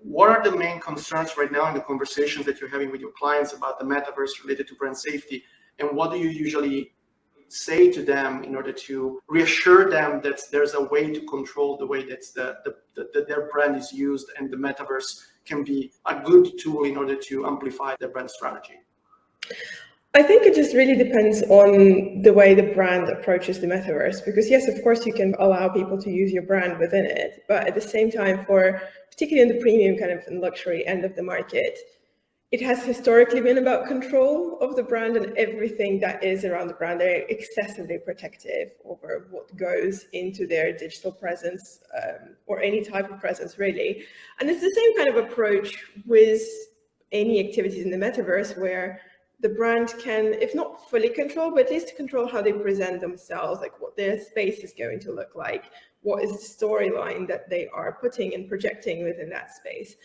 what are the main concerns right now in the conversations that you're having with your clients about the metaverse related to brand safety? And what do you usually say to them in order to reassure them that there's a way to control the way that their brand is used, and the metaverse can be a good tool in order to amplify their brand strategy? I think it just really depends on the way the brand approaches the metaverse, because yes, of course, you can allow people to use your brand within it, but at the same time, particularly in the premium kind of luxury end of the market, it has historically been about control of the brand, and everything that is around the brand. They're excessively protective over what goes into their digital presence, or any type of presence, really. And it's the same kind of approach with any activities in the metaverse, where the brand can, if not fully control, but at least control how they present themselves, like what their space is going to look like, what is the storyline that they are putting and projecting within that space,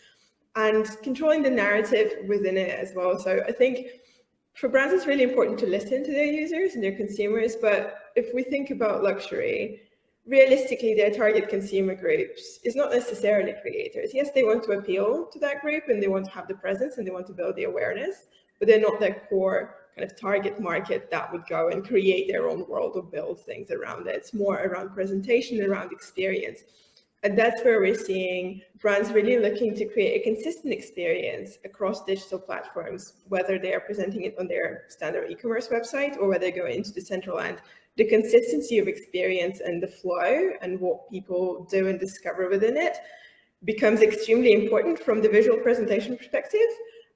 and controlling the narrative within it as well. So I think for brands, it's really important to listen to their users and their consumers. But if we think about luxury, realistically, their target consumer groups is not necessarily creators. Yes, they want to appeal to that group, and they want to have the presence, and they want to build the awareness, but they're not their core kind of target market that would go and create their own world or build things around it. It's more around presentation, around experience. And that's where we're seeing brands really looking to create a consistent experience across digital platforms, whether they are presenting it on their standard e-commerce website or whether they go into the central end. The consistency of experience and the flow and what people do and discover within it becomes extremely important from the visual presentation perspective.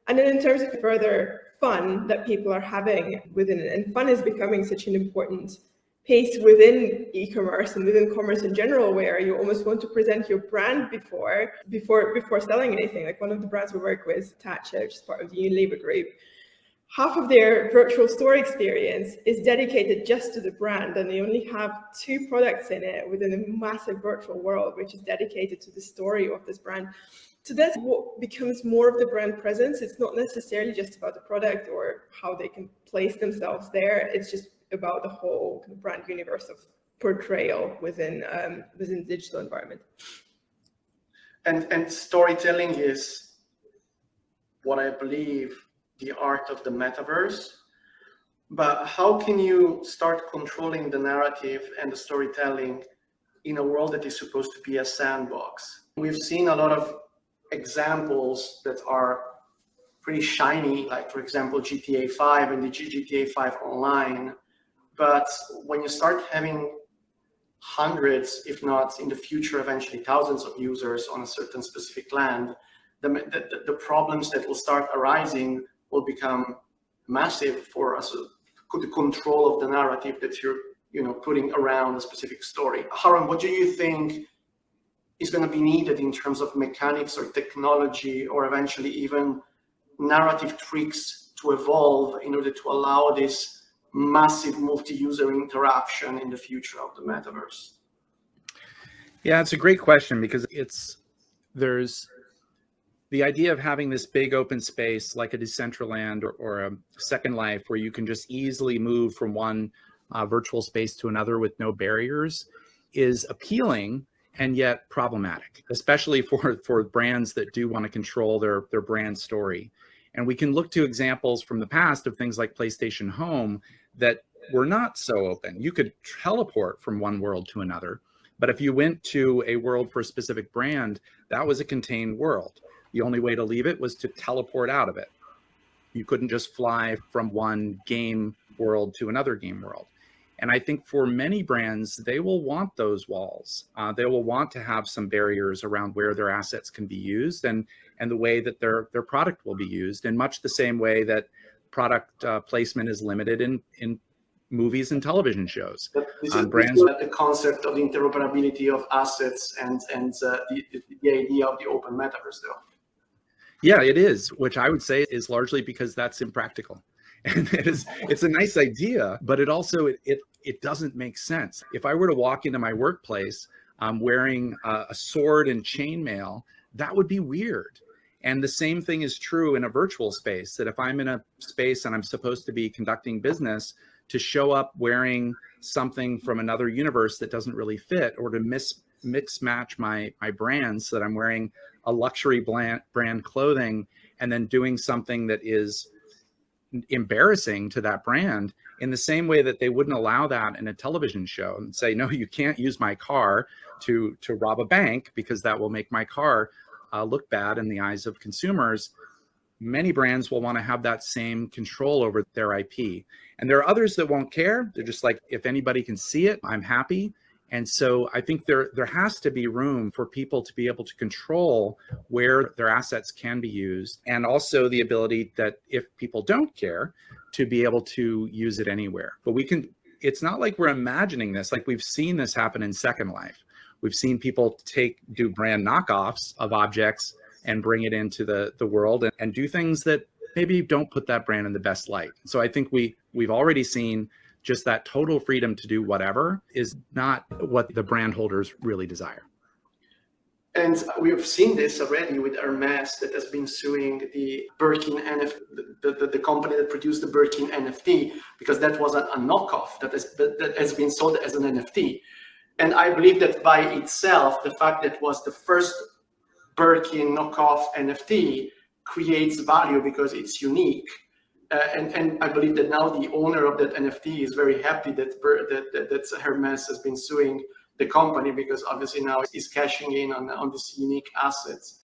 And then in terms of further fun that people are having within it, and fun is becoming such an important piece within e-commerce and within commerce in general, where you almost want to present your brand before selling anything. Like one of the brands we work with, Tatcha, which is part of the Unilever group, half of their virtual store experience is dedicated just to the brand, and they only have 2 products in it within a massive virtual world, which is dedicated to the story of this brand. So that's what becomes more of the brand presence. It's not necessarily just about the product or how they can place themselves there. It's just about the whole kind of brand universe of portrayal within the digital environment. And storytelling is what I believe the art of the metaverse. But how can you start controlling the narrative and the storytelling in a world that is supposed to be a sandbox? We've seen a lot of examples that are pretty shiny, like for example GTA 5 and the GTA 5 Online. But when you start having hundreds, if not in the future eventually thousands of users on a certain specific land, the problems that will start arising will become massive for us. The control of the narrative that you're putting around a specific story. Aaron, what do you think is going to be needed in terms of mechanics or technology, or eventually even narrative tricks to evolve in order to allow this massive multi-user interaction in the future of the metaverse? Yeah, it's a great question, because there's the idea of having this big open space like a Decentraland or a Second Life, where you can just easily move from one virtual space to another with no barriers, is appealing and yet problematic, especially for brands that do want to control their brand story. And we can look to examples from the past of things like PlayStation Home that were not so open. You could teleport from one world to another, but if you went to a world for a specific brand, that was a contained world. The only way to leave it was to teleport out of it. You couldn't just fly from one game world to another game world. And I think for many brands, they will want those walls. They will want to have some barriers around where their assets can be used and the way that their product will be used, in much the same way that product placement is limited in movies and television shows. This is the concept of the interoperability of assets and the idea of the open metaverse, though. Yeah, it is, which I would say is largely because that's impractical. And it's a nice idea, but it also, it doesn't make sense. If I were to walk into my workplace wearing a sword and chainmail, that would be weird. And the same thing is true in a virtual space, that if I'm in a space and I'm supposed to be conducting business, to show up wearing something from another universe that doesn't really fit, or to mix match my brands so that I'm wearing a luxury brand clothing and then doing something that is embarrassing to that brand, in the same way that they wouldn't allow that in a television show and say, no, you can't use my car to rob a bank because that will make my car look bad in the eyes of consumers. Many brands will want to have that same control over their IP. And there are others that won't care. They're just like, if anybody can see it, I'm happy. And so I think there has to be room for people to be able to control where their assets can be used, and also the ability that if people don't care, to be able to use it anywhere. But it's not like we're imagining this. Like, we've seen this happen in Second Life. We've seen people do brand knockoffs of objects and bring it into the world and do things that maybe don't put that brand in the best light. So I think we've already seen just that total freedom to do whatever is not what the brand holders really desire. And we have seen this already with Hermes, that has been suing the Birkin NFT, the company that produced the Birkin NFT, because that was a knockoff that has been sold as an NFT. And I believe that by itself, the fact that it was the first Birkin knockoff NFT creates value because it's unique. And I believe that now the owner of that NFT is very happy that Hermes has been suing the company, because obviously now he's cashing in on these unique assets.